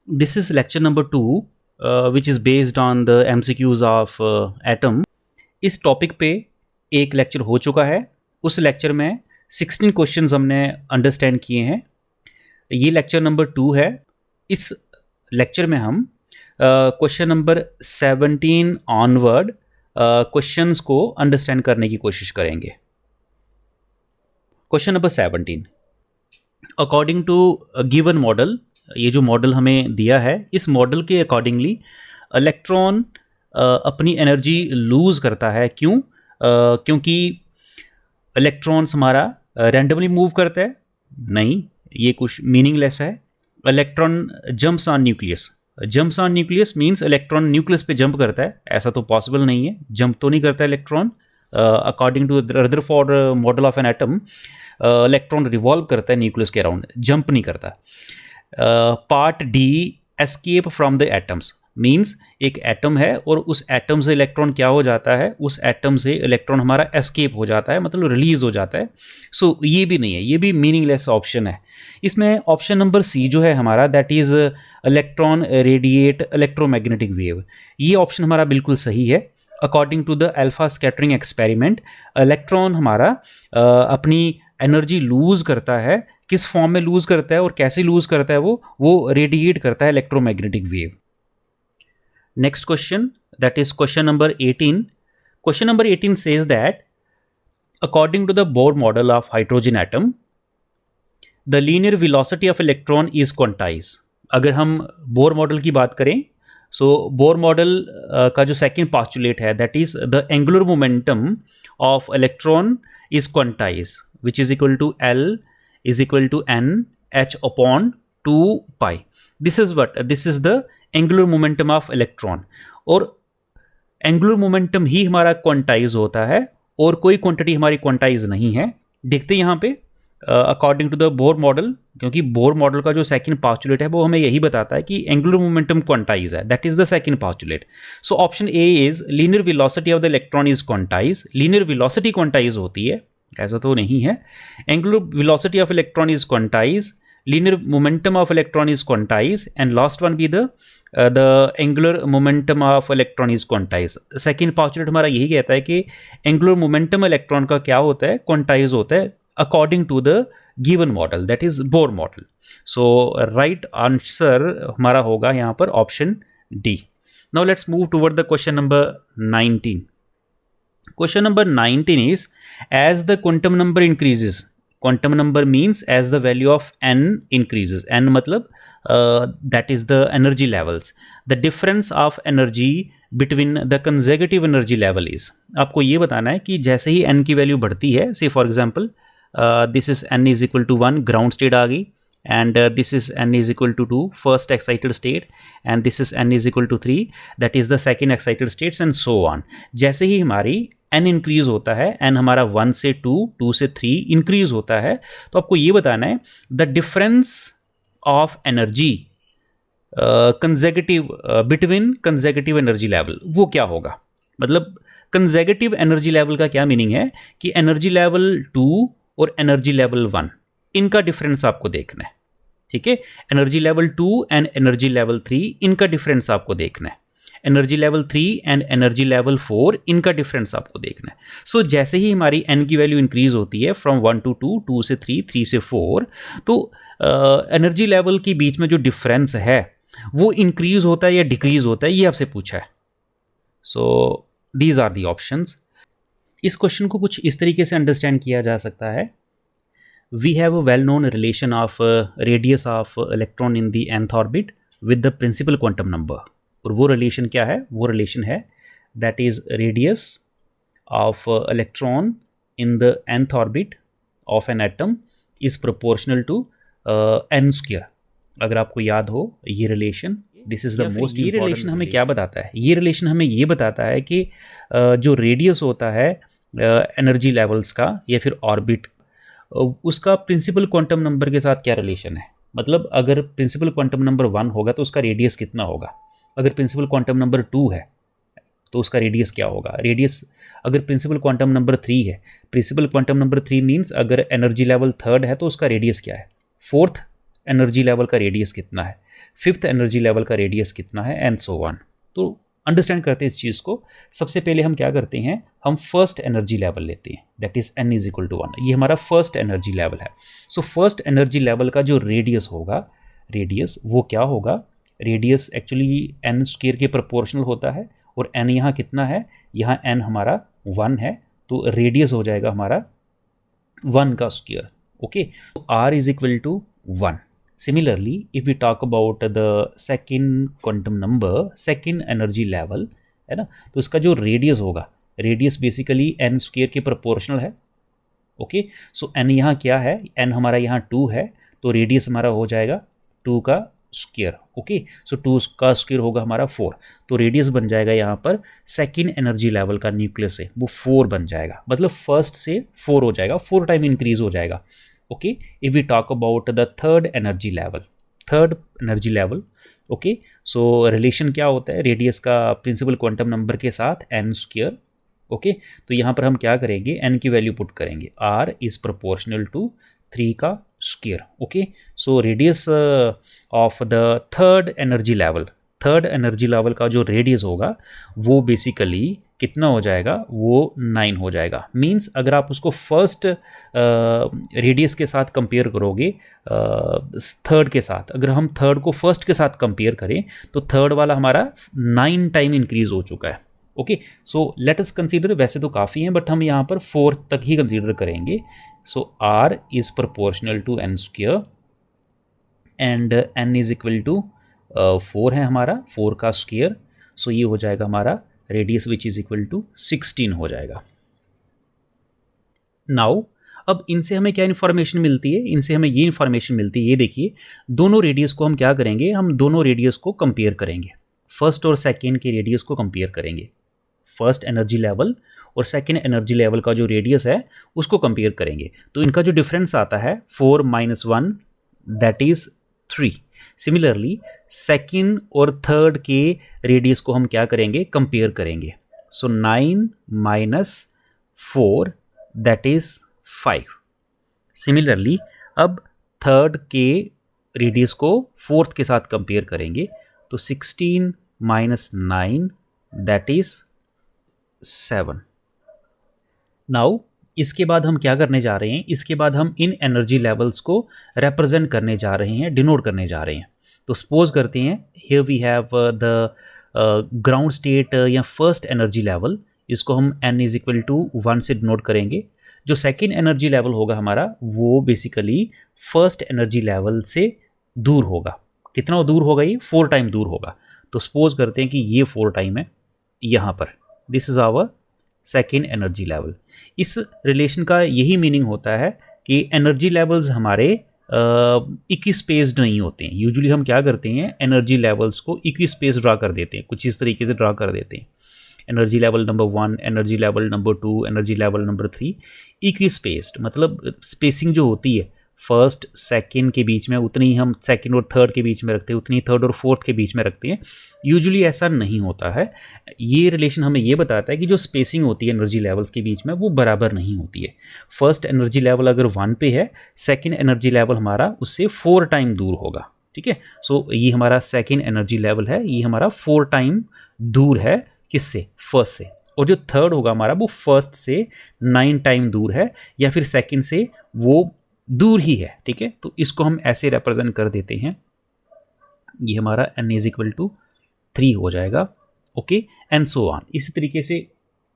This is lecture number 2 which is based on the MCQs of atom. इस topic पे एक lecture हो चुका है. उस लेक्चर में 16 क्वेश्चंस हमने अंडरस्टैंड किए हैं. ये लेक्चर नंबर 2 है. इस लेक्चर में हम क्वेश्चन नंबर 17 ऑनवर्ड क्वेश्चंस को अंडरस्टैंड करने की कोशिश करेंगे. Question number 17. According to given model, ये जो मॉडल हमें दिया है, इस मॉडल के अकॉर्डिंगली इलेक्ट्रॉन अपनी एनर्जी लूज़ करता है. क्यों? क्योंकि इलेक्ट्रॉन्स हमारा रैंडमली मूव करता है? नहीं, ये कुछ मीनिंगलेस है. Electron jumps on nucleus. Jumps on nucleus means electron nucleus पे जंप करता है. ऐसा तो पॉसिबल नहीं है. जंप तो नहीं करता electron. According to Rutherford model of an atom, electron revolve करता है न्यूक्लियस के अराउंड, जंप नहीं करता. Part D, escape from the atoms, means एक एटम है और उस एटम से इलेक्ट्रॉन क्या हो जाता है, उस एटम से इलेक्ट्रॉन हमारा एस्केप हो जाता है, मतलब रिलीज हो जाता है. सो ये भी नहीं है, ये भी मीनिंगलेस ऑप्शन है. इसमें ऑप्शन नंबर सी जो है हमारा, that is electron radiate electromagnetic wave, ये ऑप्शन हमारा बिल्कुल सही है. According to the alpha scattering experiment, electron हमारा अपनी एनर्जी लूज़ करता है. किस फॉर्म में लूज़ करता है और कैसे लूज़ करता है? वो रेडिएट करता है electromagnetic wave. Next question, that is question number 18. Question number 18 says that according to the Bohr model of hydrogen atom, the linear velocity of electron is quantise. अगर हम बोर मॉडल की बात करें, सो बोर मॉडल का जो second postulate है, that is the angular momentum of electron is quantise, which is equal to L is equal to n h upon 2 pi. This is what? This is the angular momentum of electron. और angular momentum ही हमारा quantize होता है और कोई quantity हमारी quantize नहीं है. देखते हैं यहाँ पे according to the Bohr model, क्योंकि बोर मॉडल का जो सेकंड पास्टुलेट है वो हमें यही बताता है कि एंगुलर मोमेंटम क्वांटाइज है. That is the second postulate. So option A is linear velocity of the electron is quantize. Linear velocity quantize होती है, ऐसा तो नहीं है. Angular velocity of electron is quantize, linear momentum of electron is quantize, and last one be the angular momentum of electron is quantize. Second postulate हमारा यही कहता है कि एंगुलर मोमेंटम इलेक्ट्रॉन का क्या होता है, क्वांटाइज होता है according to the given model, that is Bohr model. So right answer हमारा होगा यहाँ पर option D. Now let's move toward the question number 19. Question number 19 is, as the quantum number increases, quantum number means as the value of n increases, n मतलब that is the energy levels, the difference of energy between the consecutive energy level is. आपको ये बताना है कि जैसे ही n की value बढ़ती है, say for example this is n is equal to 1, ground state आ गई, and this is n is equal to 2, first excited state, and this is n is equal to 3, that is the second excited states, and so on. जैसे ही हमारी n increase होता है, n हमारा 1 से 2, 2 से 3 increase होता है, तो आपको ये बताना है the difference of energy consecutive between consecutive energy level, वो क्या होगा. मतलब कंसेक्यूटिव एनर्जी लेवल का क्या मीनिंग है कि एनर्जी लेवल 2 और एनर्जी लेवल 1, इनका डिफरेंस आपको देखना है. ठीक है, energy level 2 and energy level 3, इनका डिफरेंस आपको देखना है. Energy level 3 and energy level 4, इनका डिफरेंस आपको देखना है. सो जैसे ही हमारी n की वैल्यू इंक्रीज होती है फ्रॉम 1 to 2, 2 से 3, 3 से 4, तो एनर्जी लेवल के बीच में जो डिफरेंस है वो इंक्रीज होता है या डिक्रीज होता है, ये आपसे पूछा है. So these are the options. इस क्वेश्चन को कुछ इस तरीके से अंडरस्टैंड किया जा सकता है. We have a well-known relation of radius of electron in the nth orbit with the principal quantum number. और वो रिलेशन क्या है? वो रिलेशन है that is radius of electron in the nth orbit of an atom is proportional to n square. अगर आपको याद हो ये relation, this is the most. ये रिलेशन हमें क्या बताता है? ये रिलेशन हमें ये बताता है कि जो रेडियस होता है एनर्जी लेवल्स का या फिर ऑर्बिट, उसका प्रिंसिपल क्वांटम नंबर के साथ क्या रिलेशन है. मतलब अगर प्रिंसिपल क्वांटम नंबर 1 होगा तो उसका रेडियस कितना होगा. अगर प्रिंसिपल क्वांटम नंबर 2 है तो उसका रेडियस क्या होगा. रेडियस अगर प्रिंसिपल क्वांटम नंबर 3 है, प्रिंसिपल क्वांटम नंबर 3 मीन्स अगर एनर्जी लेवल 3rd है तो उसका रेडियस क्या है. 4th एनर्जी लेवल का रेडियस कितना है. 5th एनर्जी लेवल का रेडियस कितना है, एंड सो ऑन। तो अंडरस्टैंड करते हैं इस चीज़ को। सबसे पहले हम क्या करते हैं, हम फर्स्ट एनर्जी लेवल लेते हैं, that is n is equal to 1। ये हमारा फर्स्ट एनर्जी लेवल है। सो फर्स्ट एनर्जी लेवल का जो रेडियस होगा, रेडियस वो क्या होगा, रेडियस एक्चुअली n स्क्वायर के प्रोपोर्शनल होता है, और n यहाँ कितना है, यहाँ n हमारा 1 है, तो रेडियस हो जाएगा हमारा 1 का स्क्वायर। ओके, तो r is equal to 1। Similarly, if we talk about the second quantum number, second energy level, है ना, तो इसका जो रेडियस होगा, रेडियस बेसिकली n स्क्वायर के प्रोपोर्शनल है। ओके, सो n यहाँ क्या है, n हमारा यहाँ 2 है, तो रेडियस हमारा हो जाएगा 2 का स्क्वायर। ओके, सो 2 का स्क्वायर होगा हमारा 4, तो रेडियस बन जाएगा यहाँ पर सेकेंड एनर्जी लेवल का न्यूक्लियस है वो 4 बन जाएगा, मतलब फर्स्ट से 4 हो जाएगा, 4 टाइम इंक्रीज हो जाएगा। okay, if we talk about the third energy level, okay, so relation क्या होता है रेडियस का प्रिंसिपल क्वांटम नंबर के साथ n स्क्वायर। ओके, तो यहाँ पर हम क्या करेंगे, n की वैल्यू पुट करेंगे, r इज प्रोपोर्शनल टू 3 का square. Okay, so radius of the third energy level का जो रेडियस होगा वो बेसिकली कितना हो जाएगा, वो 9 हो जाएगा। मींस अगर आप उसको फर्स्ट रेडियस के साथ कंपेयर करोगे थर्ड के साथ, अगर हम थर्ड को फर्स्ट के साथ कंपेयर करें तो थर्ड वाला हमारा 9 टाइम इंक्रीज हो चुका है। Okay, so let us consider, वैसे तो काफ़ी हैं बट हम यहाँ पर 4 तक ही कंसीडर करेंगे। So r is proportional to n square and n is equal to 4 है हमारा, 4 का स्क्वायर। सो ये हो जाएगा हमारा radius which is equal to 16 हो जाएगा। नाउ अब इनसे हमें क्या इन्फॉर्मेशन मिलती है, इनसे हमें ये इन्फॉर्मेशन मिलती है, ये देखिए दोनों रेडियस को हम क्या करेंगे, हम दोनों रेडियस को कंपेयर करेंगे, फर्स्ट और सेकेंड के रेडियस को कंपेयर करेंगे, फर्स्ट एनर्जी लेवल और सेकेंड एनर्जी लेवल का जो रेडियस है उसको कंपेयर करेंगे। तो इनका जो डिफरेंस आता है 4 - 1 दैट इज 3। सिमिलरली सेकेंड और थर्ड के रेडियस को हम क्या करेंगे, कंपेयर करेंगे। सो 9 - 4 दैट इज 5। सिमिलरली अब थर्ड के रेडियस को फोर्थ के साथ कंपेयर करेंगे, तो 16 - 9 दैट इज 7। नाउ इसके बाद हम क्या करने जा रहे हैं, इसके बाद हम इन एनर्जी लेवल्स को रिप्रेजेंट करने जा रहे हैं, डिनोट करने जा रहे हैं। तो सपोज करते हैं here we have the ground state या फर्स्ट एनर्जी लेवल, इसको हम n इज इक्वल टू 1 से डिनोट करेंगे। जो सेकेंड एनर्जी लेवल होगा हमारा वो बेसिकली फर्स्ट एनर्जी लेवल से दूर होगा। कितना दूर होगा, ये 4 टाइम दूर होगा। तो सपोज करते हैं कि ये 4 टाइम है यहाँ पर, this is our second energy level. इस रिलेशन का यही मीनिंग होता है कि एनर्जी लेवल्स हमारे इक्विस्पेस्ड नहीं होते हैं। यूजुअली हम क्या करते हैं, एनर्जी लेवल्स को इक्विस्पेस ड्रा कर देते हैं, कुछ इस तरीके से ड्रा कर देते हैं, energy level number 1, energy level number 2, energy level number 3, इक्विस्पेस्ड मतलब स्पेसिंग जो होती है फर्स्ट सेकंड के बीच में उतनी ही हम सेकंड और थर्ड के बीच में रखते हैं, उतनी थर्ड और फोर्थ के बीच में रखते हैं। यूजुअली ऐसा नहीं होता है। ये रिलेशन हमें ये बताता है कि जो स्पेसिंग होती है एनर्जी लेवल्स के बीच में वो बराबर नहीं होती है। फर्स्ट एनर्जी लेवल अगर 1 पे है, सेकंड एनर्जी लेवल हमारा उससे 4 टाइम दूर होगा। ठीक है, सो ये हमारा सेकंड एनर्जी लेवल है, ये हमारा 4 टाइम दूर है किससे, फर्स्ट से। और जो थर्ड होगा हमारा वो फर्स्ट से 9 टाइम दूर है, या फिर सेकंड से वो दूर ही है। ठीक है, तो इसको हम ऐसे रिप्रेजेंट कर देते हैं, ये हमारा n इज इक्वल टू 3 हो जाएगा। Okay, and so on. इसी तरीके से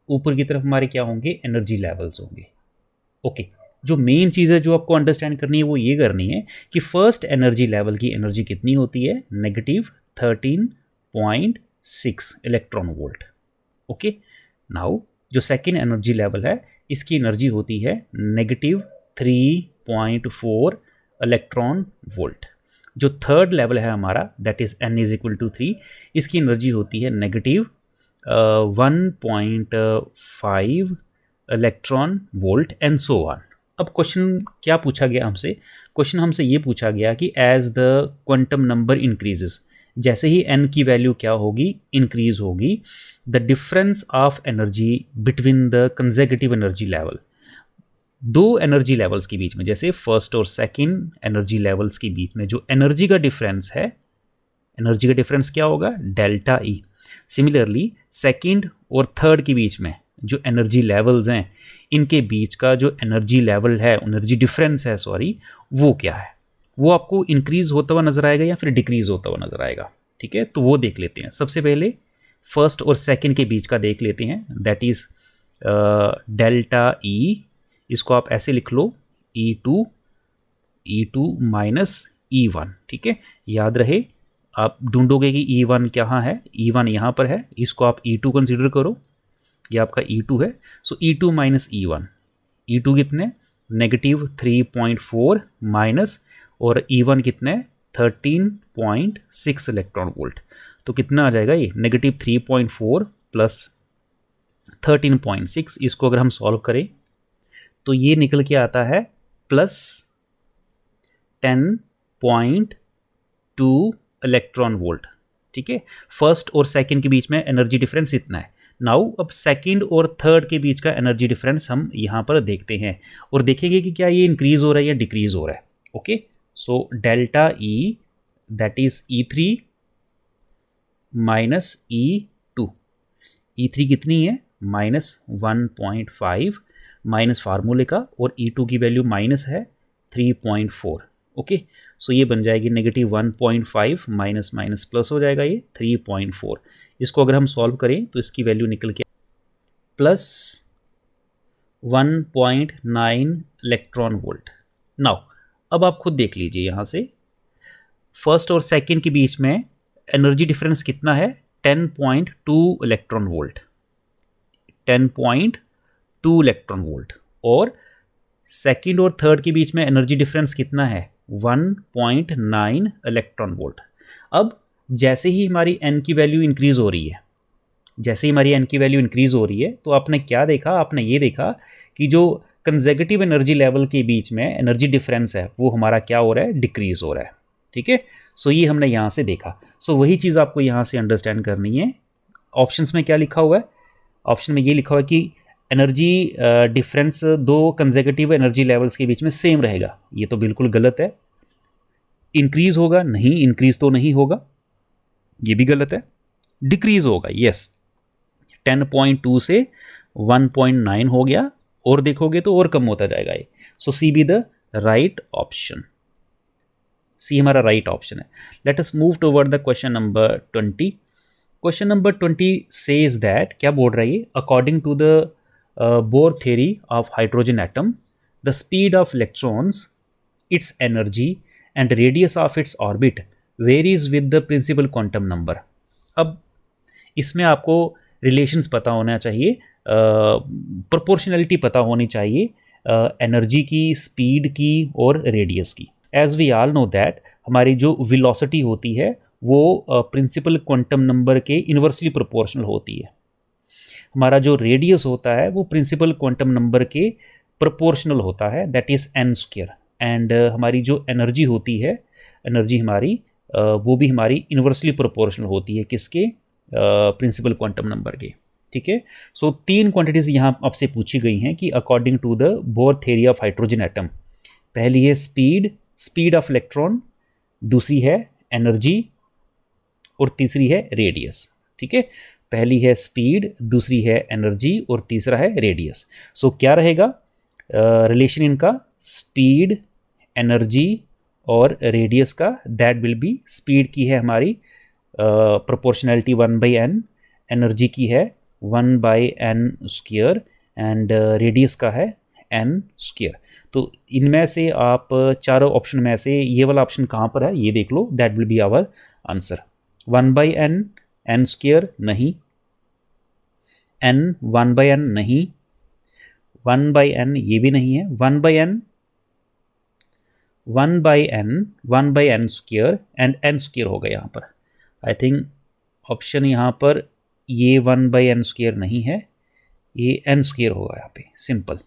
ऊपर की तरफ हमारे क्या होंगे, एनर्जी लेवल्स होंगे। ओके, जो मेन चीज़ है जो आपको अंडरस्टैंड करनी है वो ये करनी है कि फर्स्ट एनर्जी लेवल की एनर्जी कितनी होती है, -13.6 इलेक्ट्रॉन वोल्ट। ओके, नाउ जो सेकेंड एनर्जी लेवल है इसकी एनर्जी होती है -3.4 इलेक्ट्रॉन वोल्ट। जो थर्ड लेवल है हमारा that is n is equal to 3, इसकी एनर्जी होती है -1.5 electron volt and so on. अब क्वेश्चन क्या पूछा गया हमसे, क्वेश्चन हमसे ये पूछा गया कि as the quantum number increases, जैसे ही n की वैल्यू क्या होगी, इंक्रीज होगी, the difference of energy between the consecutive energy level, दो एनर्जी लेवल्स के बीच में, जैसे फर्स्ट और सेकंड एनर्जी लेवल्स के बीच में जो एनर्जी का डिफरेंस है एनर्जी का डिफरेंस क्या होगा, डेल्टा ई। सिमिलरली सेकंड और थर्ड के बीच में जो एनर्जी लेवल्स हैं, इनके बीच का जो एनर्जी लेवल है, एनर्जी डिफरेंस है सॉरी, वो क्या है, वो आपको इंक्रीज होता हुआ नजर आएगा या फिर डिक्रीज होता हुआ नजर आएगा। ठीक है, तो वो देख लेते हैं। सबसे पहले फर्स्ट और सेकंड के बीच का देख लेते हैं, दैट इज डेल्टा ई। इसको आप ऐसे लिख लो, ई टू माइनस E1। ठीक है, याद रहे, आप ढूंढोगे कि E1 कहाँ है, E1 यहाँ पर है, इसको आप E2 कंसिडर करो, ये आपका E2 है। सो E2 माइनस E1, E2 कितने, -3.4 माइनस, और E1 कितने, 13.6 इलेक्ट्रॉन वोल्ट। तो कितना आ जाएगा ये, -3.4 प्लस 13.6। इसको अगर हम सॉल्व करें तो ये निकल के आता है प्लस 10.2 इलेक्ट्रॉन वोल्ट। ठीक है, फर्स्ट और सेकंड के बीच में एनर्जी डिफरेंस इतना है। नाउ अब सेकंड और थर्ड के बीच का एनर्जी डिफरेंस हम यहाँ पर देखते हैं और देखेंगे कि क्या ये इंक्रीज हो रहा है या डिक्रीज हो रहा है। Okay, so delta E that is E3 minus E2। E3 कितनी है, -1.5 माइनस फार्मूले का, और E2 की वैल्यू माइनस है 3.4। ओके, सो ये बन जाएगी -1.5 माइनस माइनस प्लस हो जाएगा ये 3.4। इसको अगर हम सॉल्व करें तो इसकी वैल्यू निकल के प्लस 1.9 इलेक्ट्रॉन वोल्ट। नाउ अब आप खुद देख लीजिए, यहाँ से फर्स्ट और सेकंड के बीच में एनर्जी डिफरेंस कितना है, 10.2 इलेक्ट्रॉन वोल्ट, 10.2 इलेक्ट्रॉन वोल्ट। और सेकंड और थर्ड के बीच में एनर्जी डिफरेंस कितना है, 1.9 इलेक्ट्रॉन वोल्ट। अब जैसे ही हमारी एन की वैल्यू इंक्रीज हो रही है, जैसे ही हमारी एन की वैल्यू इंक्रीज हो रही है, तो आपने क्या देखा, आपने ये देखा कि जो कंसेक्यूटिव एनर्जी लेवल के बीच में एनर्जी डिफरेंस है वो हमारा क्या हो रहा है, डिक्रीज हो रहा है। ठीक है, सो ये हमने यहाँ से देखा। सो वही चीज़ आपको यहाँ से अंडरस्टैंड करनी है। ऑप्शंस में क्या लिखा हुआ है, ऑप्शन में ये लिखा हुआ है कि एनर्जी डिफरेंस दो कंसेक्यूटिव एनर्जी लेवल्स के बीच में सेम रहेगा। ये तो बिल्कुल गलत है। इंक्रीज होगा, नहीं, इंक्रीज तो नहीं होगा, ये भी गलत है। डिक्रीज होगा, यस, 10.2 से 1.9 हो गया, और देखोगे तो और कम होता जाएगा ये। So C be the right option, C हमारा राइट ऑप्शन है। Let us move toward the question number 20। Question number 20 says that, क्या बोल रहा है ये, according to the Bohr theory of hydrogen atom, the speed of electrons, its energy and radius of its orbit varies with the principal quantum number. अब इसमें आपको relations पता होना चाहिए, प्रोपोर्शनैलिटी पता होनी चाहिए एनर्जी की, स्पीड की और रेडियस की। As we all know that हमारी जो वेलोसिटी होती है वो प्रिंसिपल क्वांटम नंबर के इन्वर्सली प्रोपोर्शनल होती है। हमारा जो रेडियस होता है वो प्रिंसिपल क्वांटम नंबर के प्रोपोर्शनल होता है, दैट इज़ n²। एंड हमारी जो एनर्जी होती है, एनर्जी हमारी वो भी हमारी इन्वर्सली प्रोपोर्शनल होती है, किसके, प्रिंसिपल क्वांटम नंबर के। ठीक है, सो 3 क्वांटिटीज़ यहाँ आपसे पूछी गई हैं कि according to the Bohr theory of hydrogen atom. पहली है स्पीड, स्पीड ऑफ इलेक्ट्रॉन, दूसरी है एनर्जी, और तीसरी है रेडियस। ठीक है, पहली है स्पीड, दूसरी है एनर्जी और तीसरा है रेडियस। सो क्या रहेगा रिलेशन इनका, स्पीड, एनर्जी और रेडियस का, दैट विल बी, स्पीड की है हमारी प्रोपोर्शनैलिटी 1/n, एनर्जी की है 1/n², एंड रेडियस का है n²। तो इनमें से आप चारों ऑप्शन में से ये वाला ऑप्शन कहाँ पर है ये देख लो, that will be our answer. 1/n, n² नहीं, n 1/n नहीं, 1/n ये भी नहीं है, 1/n 1/n² एंड n² होगा यहाँ पर। आई थिंक ऑप्शन यहाँ पर ये 1/n² नहीं है, ये n² होगा यहाँ पे, simple.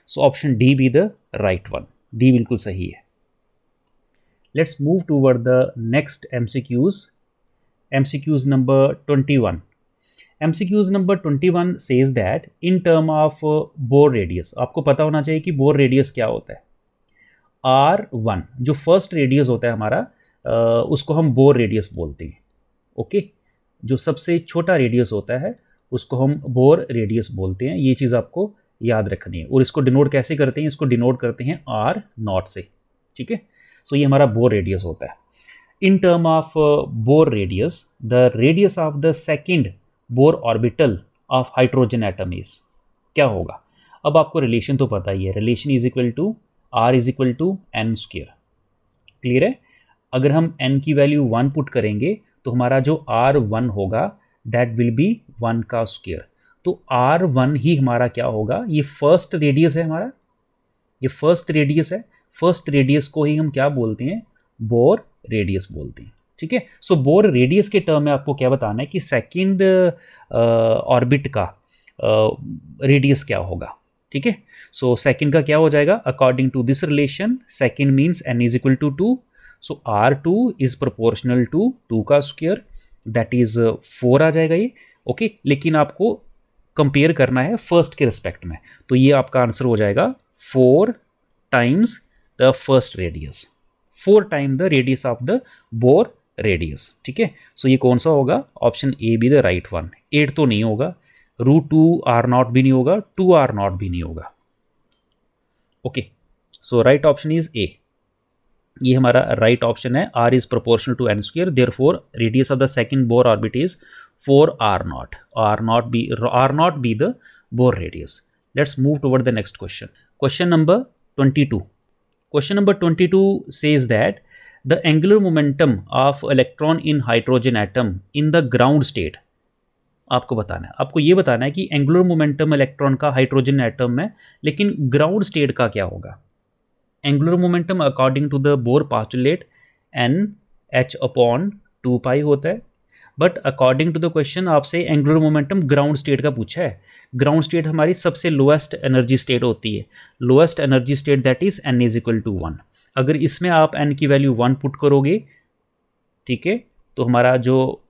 So option D B the right one, D बिल्कुल सही है। Let's move toward the next MCQs। MCQs number 21। MCQs number 21 says that in term of bore radius, आपको पता होना चाहिए कि बोर रेडियस क्या होता है। R1 जो फर्स्ट रेडियस होता है हमारा, उसको हम बोर रेडियस बोलते हैं। ओके, जो सबसे छोटा रेडियस होता है उसको हम बोर रेडियस बोलते हैं। ये चीज़ आपको याद रखनी है। और इसको डिनोट कैसे करते हैं? इसको डिनोट करते हैं आर नॉट से। ठीक है, सो ये हमारा बोर रेडियस होता है। In term of Bohr radius, the radius of the second Bohr orbital of hydrogen atom is, क्या होगा? अब आपको रिलेशन तो पता ही है, relation is equal to R is equal to N square. Clear है? अगर हम n की वैल्यू 1 पुट करेंगे तो हमारा जो r1 होगा दैट विल बी 1 का स्क्वेयर। तो r1 ही हमारा क्या होगा? ये फर्स्ट रेडियस है हमारा, ये फर्स्ट रेडियस है। फर्स्ट रेडियस को ही हम क्या बोलते हैं? बोर रेडियस बोलते हैं। ठीक है, सो बोर रेडियस के टर्म में आपको क्या बताना है कि सेकंड ऑर्बिट का रेडियस क्या होगा। ठीक है, सो सेकंड का क्या हो जाएगा? According to this relation second means n is equal to 2, so r2 is proportional to 2 का स्क्वायर, दैट इज 4 आ जाएगा ये। ओके, लेकिन आपको कंपेयर करना है फर्स्ट के रिस्पेक्ट में, तो ये आपका आंसर हो जाएगा 4 times the first radius, 4 time the radius of the bore radius. ठीक है, सो ये कौन सा होगा? Option A B the right one. 8 तो नहीं होगा, √2r0 भी नहीं होगा, 2r0 भी नहीं होगा। Okay, so right option is A. ये हमारा राइट ऑप्शन है। r is proportional to n square, therefore radius of the second Bohr orbit is 4r0, r0 be the Bohr radius. Let's move toward the next question. Question number 22. Question number 22 says that the angular momentum of electron in hydrogen atom in the ground state, आपको बताना है, आपको ये बताना है कि angular momentum electron का hydrogen atom में, लेकिन ग्राउंड स्टेट का क्या होगा? Angular momentum according to the Bohr postulate NH/2π होता है, but according to the question आपसे एंगुलर मोमेंटम ग्राउंड स्टेट का पूछा है। ग्राउंड स्टेट हमारी सबसे लोएस्ट एनर्जी स्टेट होती है, lowest energy state that is n is equal to 1। अगर इसमें आप n की वैल्यू 1 पुट करोगे, ठीक है, तो हमारा जो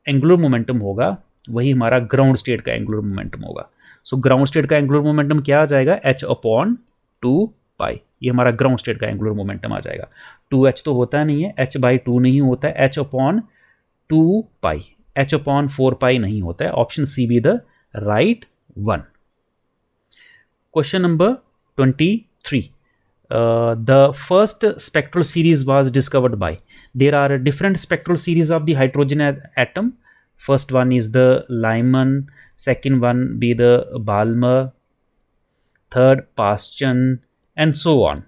एंगुलर मोमेंटम होगा वही हमारा ग्राउंड स्टेट का एंगुलर मोमेंटम होगा। सो ग्राउंड स्टेट का एंगुलर मोमेंटम क्या आ जाएगा? h/2π। ये हमारा ग्राउंड स्टेट का एंगुलर मोमेंटम आ जाएगा। 2h तो होता नहीं है, h/2 नहीं होता है, h/2π, h/4π नहीं होता है। Option C be the right one. Question number 23. The first spectral series was discovered by. There are different spectral series of the hydrogen atom. First one is the Lyman, second one be the Balmer, third Paschen and so on.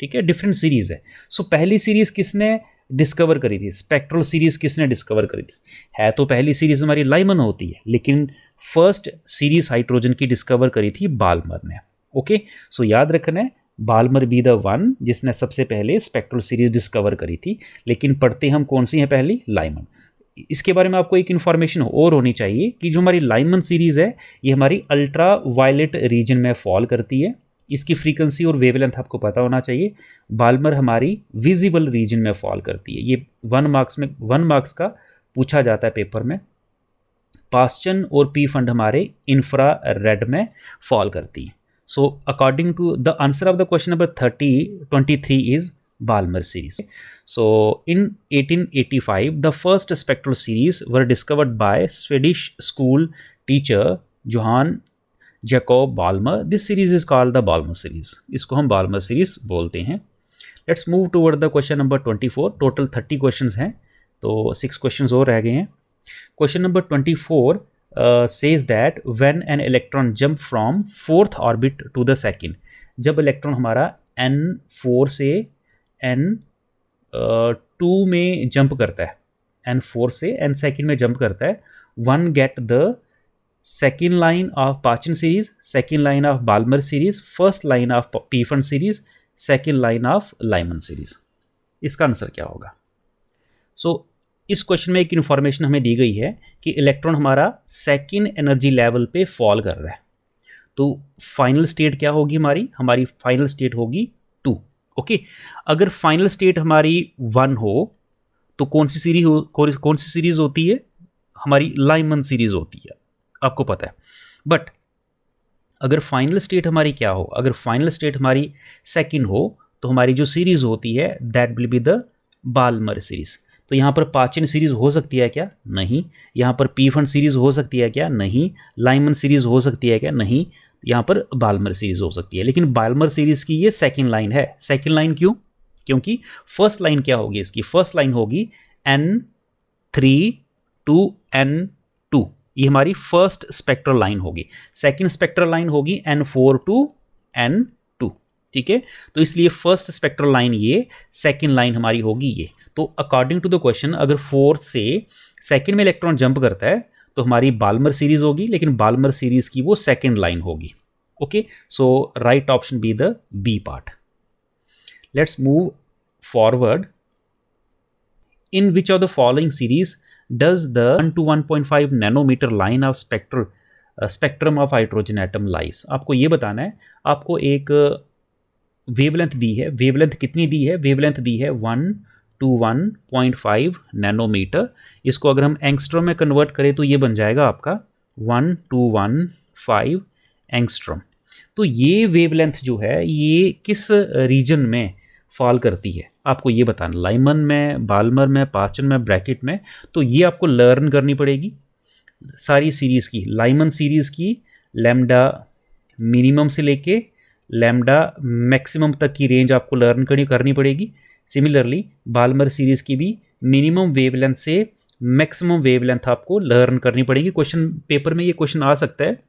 ठीक है, different series है। सो पहली series किसने discover करी थी? Spectral series किसने discover करी थी? है तो पहली सीरीज हमारी लाइमन होती है, लेकिन फर्स्ट सीरीज हाइड्रोजन की डिस्कवर करी थी बाल्मर ने। ओके, सो याद रखना है बाल्मर बी द वन जिसने सबसे पहले स्पेक्ट्रल सीरीज डिस्कवर करी थी, लेकिन पढ़ते हम कौन सी है पहली? लाइमन। इसके बारे में आपको एक इन्फॉर्मेशन और होनी चाहिए कि जो हमारी लाइमन सीरीज है ये हमारी अल्ट्रा वायलेट रीजन में फॉल करती है। इसकी फ्रीक्वेंसी और वेवलेंथ आपको पता होना चाहिए। बाल्मर हमारी विजिबल रीजन में फॉल करती है। ये 1 मार्क्स का पूछा जाता है पेपर में। पास्चन और पी फंड हमारे इंफ्रा रेड में फॉल करती है। So according to the answer of the question number 23 is Balmer series. So in 1885 the first spectral series were discovered by Swedish school teacher Johann Jacob Balmer. This series is called the Balmer series. इसको हम Balmer series बोलते हैं। Let's move toward the question number 24. Total 30 questions हैं, तो 6 questions और रह गए हैं। Question number 24 says that when an electron jump from 4th orbit to the second, जब इलेक्ट्रॉन हमारा n4 से n2 में जंप करता है, n4 से n2 में जंप करता है, one get the second line of Paschen series, second line of Balmer series, first line of Pfund series, second line of Lyman series. इसका आंसर क्या होगा? सो इस क्वेश्चन में एक इन्फॉर्मेशन हमें दी गई है कि इलेक्ट्रॉन हमारा सेकेंड एनर्जी लेवल पे फॉल कर रहा है, तो फाइनल स्टेट क्या होगी हमारी फाइनल स्टेट होगी 2। ओके, अगर फाइनल स्टेट हमारी 1 हो तो कौन सी सीरीज होती है? हमारी लाइमन सीरीज होती है, आपको पता है। बट अगर फाइनल स्टेट हमारी क्या हो? अगर फाइनल स्टेट हमारी सेकंड हो तो हमारी जो सीरीज होती है that will be the Balmer series. तो यहाँ पर पाचन सीरीज़ हो सकती है क्या? नहीं। यहाँ पर पीफंड सीरीज़ हो सकती है क्या? नहीं। लाइमन सीरीज़ हो सकती है क्या? नहीं। यहाँ पर बाल्मर सीरीज़ हो सकती है। लेकिन बाल्मर सीरीज़ की ये सेकेंड लाइन है। सेकेंड लाइन क्यों? क्योंकि फर्स्ट लाइन क्या होगी इसकी? फर्स्ट लाइन होगी N3 to N2, ये हमारी फर्स्ट स्पेक्ट्रल लाइन होगी। सेकेंड स्पेक्ट्रल लाइन होगी N4 to N2, ठीक है। तो इसलिए फर्स्ट स्पेक्ट्रल लाइन ये, सेकेंड लाइन हमारी होगी ये। तो अकॉर्डिंग टू द क्वेश्चन, अगर फोर्थ से सेकेंड में इलेक्ट्रॉन जंप करता है तो हमारी बाल्मर सीरीज होगी, लेकिन बाल्मर सीरीज की वो सेकेंड लाइन होगी। Okay, so right option B the B part. Let's move forward. In which of the following series does the 1 to 1.5 nanometer line of spectrum of hydrogen atom lies? आपको ये बताना है, आपको एक wavelength दी है। Wavelength कितनी दी है? वेवलेंथ दी है 1 to 1.5 नैनोमीटर। इसको अगर हम एंगस्ट्रॉम में कन्वर्ट करें तो ये बन जाएगा आपका 1 to 1.5 एंगस्ट्रॉम। तो ये वेवलेंथ जो है ये किस रीजन में फॉल करती है, आपको ये बताना। लाइमन में, बाल्मर में, पाचन में, ब्रैकेट में। तो ये आपको लर्न करनी पड़ेगी सारी सीरीज़ की। लाइमन सीरीज़ की लैम्डा मिनिमम से लेके लैम्डा मैक्सिमम तक की रेंज आपको लर्न करनी पड़ेगी। सिमिलरली बाल्मर सीरीज़ की भी मिनिमम वेवलेंथ से मैक्सिमम वेवलेंथ आपको लर्न करनी पड़ेगी। क्वेश्चन पेपर में ये क्वेश्चन आ सकता है।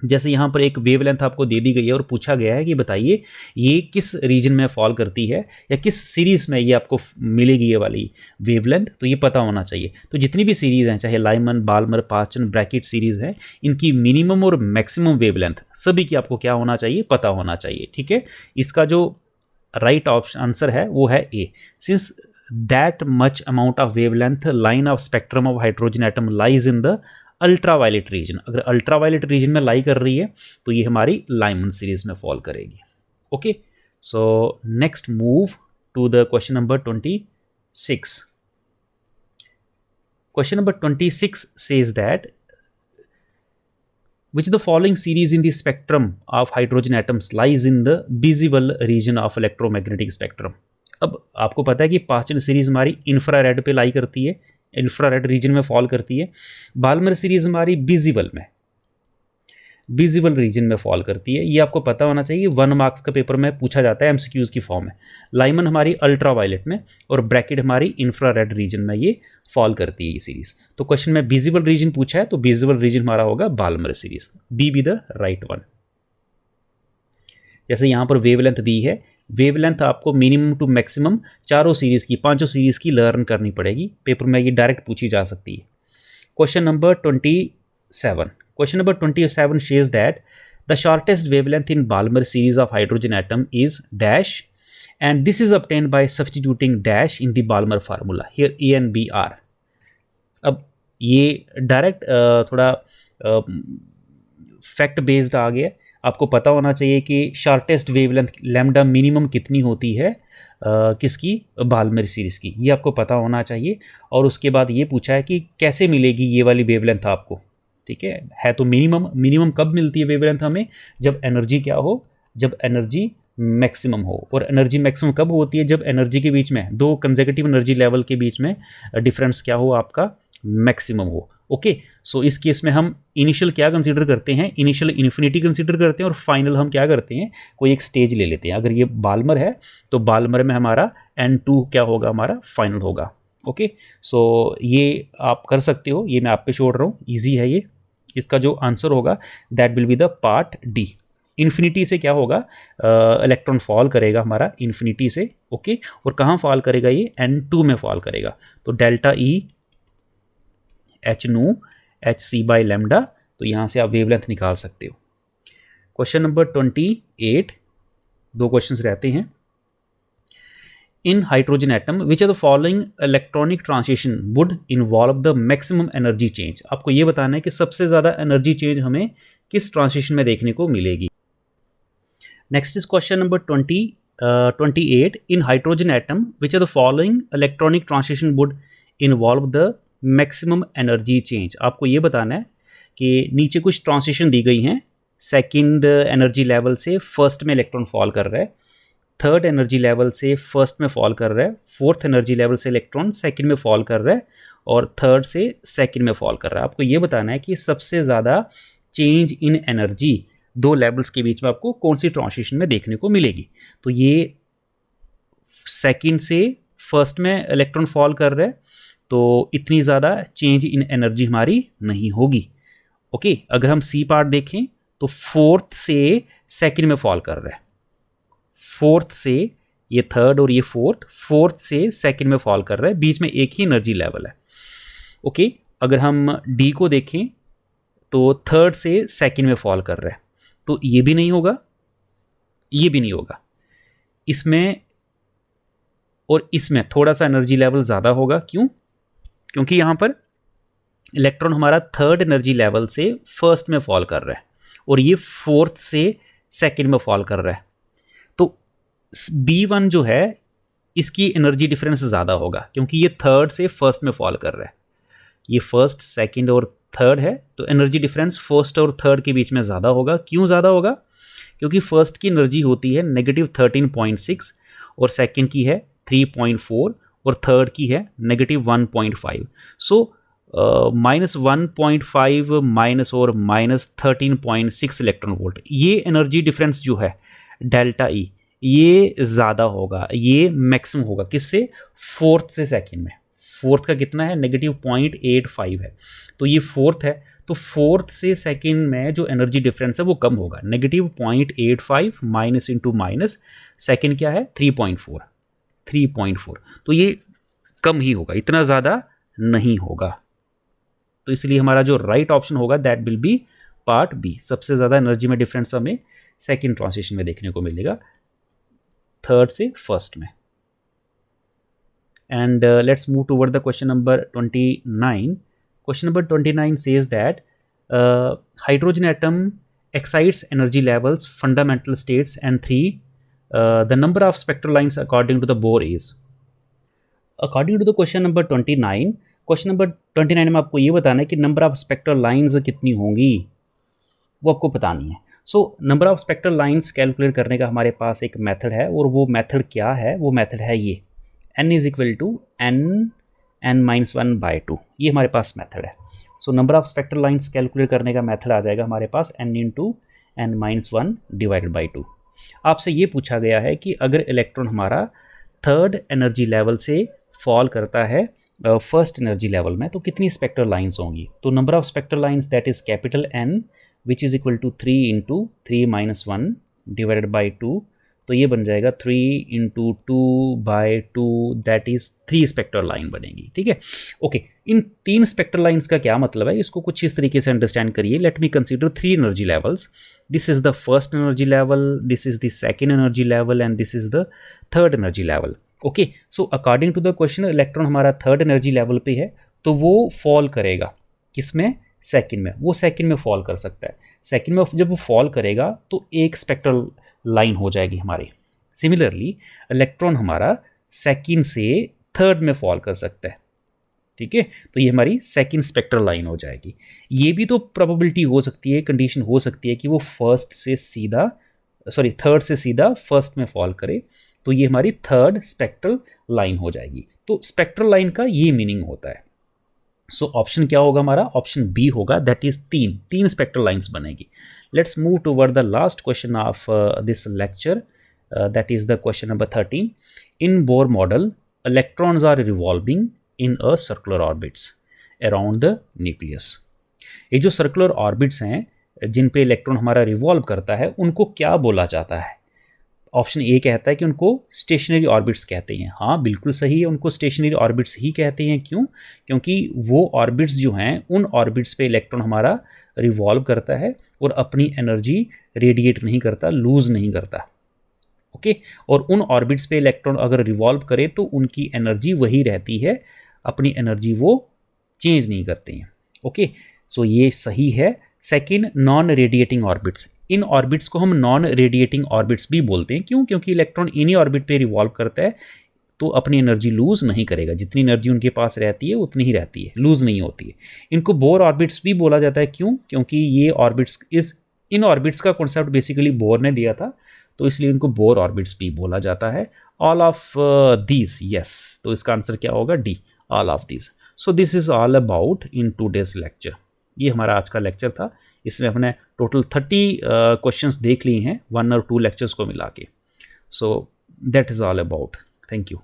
जैसे यहाँ पर एक वेवलेंथ आपको दे दी गई है और पूछा गया है कि बताइए ये किस रीजन में फॉल करती है या किस सीरीज़ में ये आपको मिलेगी ये वाली वेवलेंथ, तो ये पता होना चाहिए। तो जितनी भी सीरीज़ हैं, चाहे लाइमन, बाल्मर, पाचन, ब्रैकेट सीरीज़ हैं, इनकी मिनिमम और मैक्सिमम वेवलेंथ सभी की आपको क्या होना चाहिए? पता होना चाहिए, ठीक है। इसका जो राइट ऑप्शन आंसर है वो है A. Since that much amount of wavelength line of spectrum of hydrogen atom lies in the ultraviolet region. अगर अल्ट्रावायलेट रीजन में लाई कर रही है तो ये हमारी लाइमन सीरीज में फॉल करेगी। Okay, so next move to the question number 26। Question number 26 says that which of the following series in the spectrum of hydrogen atoms lies in the visible region of electromagnetic spectrum? अब आपको पता है कि पाचन series हमारी infrared पे लाई करती है, इंफ्रारेड रीजन में फॉल करती है। बाल्मर सीरीज हमारी विजिबल रीजन में फॉल करती है। ये आपको पता होना चाहिए, 1 मार्क्स का पेपर में पूछा जाता है एमसीक्यूज की फॉर्म में। लाइमन हमारी अल्ट्रावायलेट में और ब्रैकेट हमारी इंफ्रारेड रीजन में ये फॉल करती है ये सीरीज। तो क्वेश्चन में विजिबल रीजन पूछा है तो विजिबल रीजन हमारा होगा Balmer series. B the right one. जैसे यहाँ पर वेवलेंथ दी है, वेवलेंथ आपको मिनिमम टू मैक्सिमम चारों सीरीज की, पांचों सीरीज की लर्न करनी पड़ेगी। पेपर में ये डायरेक्ट पूछी जा सकती है। Question number 27। Question number 27 says that the shortest wavelength in Balmer series of hydrogen atom is dash, and this is obtained by substituting dash in the Balmer formula. Here A and B are. अब ये direct थोड़ा fact based आ गया। आपको पता होना चाहिए कि shortest wavelength lambda minimum कितनी होती है किसकी? बाल्मर सीरीज़ की। ये आपको पता होना चाहिए। और उसके बाद ये पूछा है कि कैसे मिलेगी ये वाली वेवलेंथ आपको, ठीक है तो मिनिमम कब मिलती है वेवलेंथ हमें? जब एनर्जी क्या हो? जब एनर्जी मैक्सिमम हो। और एनर्जी मैक्सिमम कब होती है? जब एनर्जी के बीच में, दो कंसेक्यूटिव एनर्जी लेवल के बीच में डिफरेंस क्या हो? आपका मैक्सिमम हो। ओके, सो इस केस में हम इनिशियल क्या कंसीडर करते हैं? इनिशियल इन्फिनिटी कंसीडर करते हैं और फाइनल हम क्या करते हैं? कोई एक स्टेज ले लेते हैं। अगर ये बाल्मर है तो बाल्मर में हमारा N2 क्या होगा? हमारा फाइनल होगा। ओके, सो ये आप कर सकते हो, ये मैं आप पे छोड़ रहा हूँ, ईजी है ये। इसका जो आंसर होगा that will be the part D. Infinity से क्या होगा? इलेक्ट्रॉन फॉल करेगा हमारा इन्फिनिटी से। ओके, और कहाँ फॉल करेगा? ये N2 में फॉल करेगा। तो डेल्टा ई एच नू एच सी बाई लेमडा। तो यहाँ से आप वेवलेंथ निकाल सकते हो। क्वेश्चन नंबर 28, दो क्वेश्चंस रहते हैं। In hydrogen atom, which of the following electronic transition would involve the maximum energy change? आपको ये बताना है कि सबसे ज़्यादा एनर्जी चेंज हमें किस ट्रांजिशन में देखने को मिलेगी। Next is question number 28। In hydrogen atom which of the following electronic transition would involve the maximum energy change? आपको ये बताना है कि नीचे कुछ ट्रांजिशन दी गई हैं, सेकेंड एनर्जी लेवल से फर्स्ट में इलेक्ट्रॉन फॉल कर रहा है। थर्ड एनर्जी लेवल से फर्स्ट में फॉल कर रहा है, फोर्थ एनर्जी लेवल से इलेक्ट्रॉन सेकंड में फॉल कर रहा है, और थर्ड से सेकंड में फॉल कर रहा है। आपको ये बताना है कि सबसे ज़्यादा चेंज इन एनर्जी दो लेवल्स के बीच में आपको कौन सी ट्रांजिशन में देखने को मिलेगी। तो ये सेकंड से फर्स्ट में इलेक्ट्रॉन फॉल कर रहा है, तो इतनी ज़्यादा चेंज इन एनर्जी हमारी नहीं होगी। ओके, अगर हम सी पार्ट देखें तो फोर्थ से सेकंड में फॉल कर रहा है, फोर्थ से, ये थर्ड और ये फोर्थ से सेकंड में फॉल कर रहा है, बीच में एक ही एनर्जी लेवल है। ओके, अगर हम डी को देखें तो थर्ड से सेकंड में फॉल कर रहा है, तो ये भी नहीं होगा, ये भी नहीं होगा। इसमें और इसमें थोड़ा सा एनर्जी लेवल ज़्यादा होगा। क्यों? क्योंकि यहाँ पर इलेक्ट्रॉन हमारा थर्ड एनर्जी लेवल से फर्स्ट में फॉल कर रहा है और ये फोर्थ से सेकंड में फॉल कर रहा है। तो B1 जो है इसकी एनर्जी डिफरेंस ज़्यादा होगा, क्योंकि ये थर्ड से फर्स्ट में फॉल कर रहा है। ये फर्स्ट, सेकंड और थर्ड है, तो एनर्जी डिफरेंस फर्स्ट और थर्ड के बीच में ज़्यादा होगा। क्यों ज़्यादा होगा? क्योंकि फर्स्ट की एनर्जी होती है -13.6 और सेकंड की है 3.4 और थर्ड की है -1.5। सो -1.5 माइनस और -13.6 इलेक्ट्रॉन वोल्ट, ये एनर्जी डिफरेंस जो है डेल्टा ई, ये ज़्यादा होगा, ये मैक्सिमम होगा। किससे? फोर्थ से सेकंड में। फोर्थ का कितना है? -0.85 है, तो ये फोर्थ है, तो फोर्थ से सेकंड में जो एनर्जी डिफरेंस है वो कम होगा। -0.85 माइनस इंटू माइनस, सेकंड क्या है? 3.4, तो ये कम ही होगा, इतना ज़्यादा नहीं होगा। तो इसलिए हमारा जो राइट ऑप्शन होगा that will be part B. सबसे ज़्यादा एनर्जी में डिफरेंस हमें सेकंड ट्रांजिशन में देखने को मिलेगा, थर्ड से फर्स्ट में। And let's move toward the question number 29. Question number 29 says that hydrogen atom excites energy levels, fundamental states, and 3. The number of spectral lines according to the Bohr is. According to the question number 29, question number 29 में आपको ये बताना है कि number of spectral lines कितनी होंगी, वो आपको बतानी है। So number of spectral lines calculate करने का हमारे पास एक मेथड है, और वो मेथड क्या है? वो मेथड है ये n is equal to n-1/2, ये हमारे पास मेथड है। So number of spectral lines calculate करने का मेथड आ जाएगा हमारे पास n into n-1 divided by 2। आपसे ये पूछा गया है कि अगर इलेक्ट्रॉन हमारा थर्ड एनर्जी लेवल से फॉल करता है फर्स्ट एनर्जी लेवल में, तो कितनी स्पेक्ट्रल लाइंस होंगी? तो number of spectral lines that is capital N which is equal to 3 into 3-1 divided by 2, तो ये बन जाएगा 3 into 2/2, that is 3 spectral line बनेगी। ठीक है, ओके। इन 3 स्पेक्ट्रल लाइंस का क्या मतलब है, इसको कुछ इस तरीके से अंडरस्टैंड करिए। Let me consider 3 energy levels. This is the first energy level, this is the second energy level, and this is the third energy level. Okay, so according to the question electron हमारा third energy level पे है, तो वो fall करेगा किसमें? Second में। वो second में फॉल कर सकता है। सेकंड में जब वो फॉल करेगा तो एक स्पेक्ट्रल लाइन हो जाएगी हमारी। सिमिलरली इलेक्ट्रॉन हमारा सेकंड से थर्ड में फॉल कर सकता है। ठीक है, तो ये हमारी सेकंड स्पेक्ट्रल लाइन हो जाएगी। ये भी तो प्रोबेबिलिटी हो सकती है, कंडीशन हो सकती है कि वो थर्ड से सीधा फर्स्ट में फॉल करे, तो ये हमारी थर्ड स्पेक्ट्रल लाइन हो जाएगी। तो स्पेक्ट्रल लाइन का ये मीनिंग होता है। सो ऑप्शन क्या होगा हमारा? ऑप्शन बी होगा, दैट इज 3 स्पेक्ट्रल लाइंस बनेगी। Let's move toward the last question of this lecture, that is the question number 13। In Bohr model electrons are revolving in a circular orbits around the nucleus. ये जो circular orbits हैं जिन पे electron हमारा revolve करता है, उनको क्या बोला जाता है? ऑप्शन ए कहता है कि उनको स्टेशनरी ऑर्बिट्स कहते हैं। हाँ, बिल्कुल सही है, उनको स्टेशनरी ऑर्बिट्स ही कहते हैं। क्यों? क्योंकि वो ऑर्बिट्स जो हैं, उन ऑर्बिट्स पे इलेक्ट्रॉन हमारा रिवॉल्व करता है और अपनी एनर्जी रेडिएट नहीं करता, लूज़ नहीं करता। ओके, और उन ऑर्बिट्स पे इलेक्ट्रॉन अगर रिवॉल्व करे तो उनकी एनर्जी वही रहती है, अपनी एनर्जी वो चेंज नहीं करते हैं। ओके, सो ये सही है। Second, non radiating orbits. इन ऑर्बिट्स को हम नॉन रेडिएटिंग ऑर्बिट्स भी बोलते हैं। क्यों? क्योंकि इलेक्ट्रॉन इन्हीं ऑर्बिट पे रिवॉल्व करता है, तो अपनी एनर्जी लूज़ नहीं करेगा। जितनी एनर्जी उनके पास रहती है उतनी ही रहती है, लूज़ नहीं होती है। इनको बोर ऑर्बिट्स भी बोला जाता है। क्यों? क्योंकि ये ऑर्बिट्स इन ऑर्बिट्स का कॉन्सेप्ट बेसिकली बोर ने दिया था। तो इसलिए इनको बोर ऑर्बिट्स भी बोला जाता है। ऑल ऑफ दीज, यस, तो इसका आंसर क्या होगा? D, all of these. So this is all about in today's lecture. ये हमारा आज का लेक्चर था। इसमें हमने टोटल 30 क्वेश्चंस देख लिए हैं, 1 और 2 लेक्चर्स को मिला के। So that is all about. Thank you.